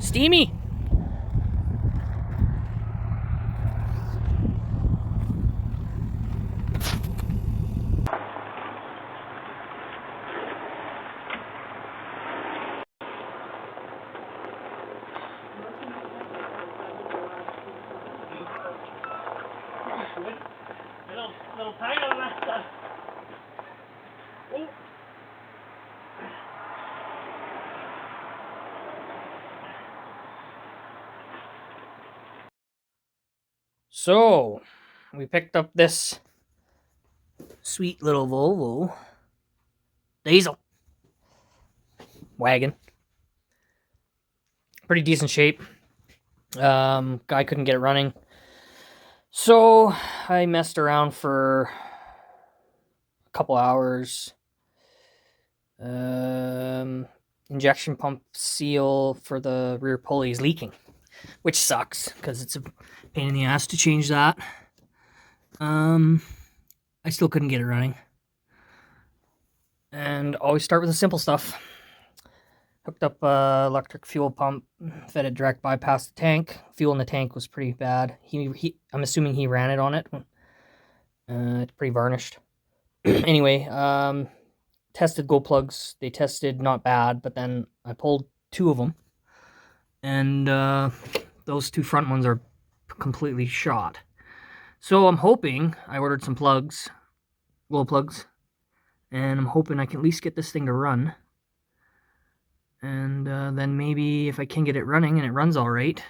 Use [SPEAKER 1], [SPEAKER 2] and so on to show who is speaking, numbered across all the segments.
[SPEAKER 1] steamy. Little tight on that stuff. Oh. So, we picked up this sweet little Volvo diesel wagon. Pretty decent shape. Guy couldn't get it running. So, I messed around for a couple hours. Injection pump seal for the rear pulley is leaking, which sucks because it's a pain in the ass to change that. I still couldn't get it running. And always start with the simple stuff. Hooked up electric fuel pump, fed it direct bypass the tank. Fuel in the tank was pretty bad. I'm assuming he ran it on it. It's pretty varnished. Anyway, tested glow plugs. They tested not bad, but then I pulled 2 of them, and those 2 front ones are completely shot. So I'm hoping I ordered some plugs, glow plugs, and I'm hoping I can at least get this thing to run. And then maybe if I can get it running and it runs all right,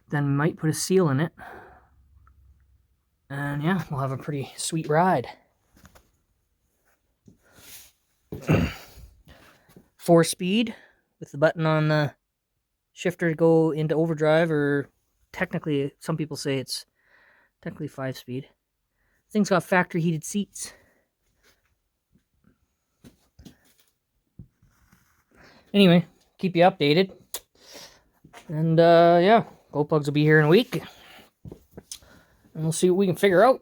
[SPEAKER 1] then might put a seal in it. And yeah, we'll have a pretty sweet ride. 4-speed with the button on the shifter to go into overdrive, or technically, some people say it's technically 5-speed. Thing's got factory heated seats. Anyway, keep you updated. And yeah, glow plugs will be here in a week. And we'll see what we can figure out.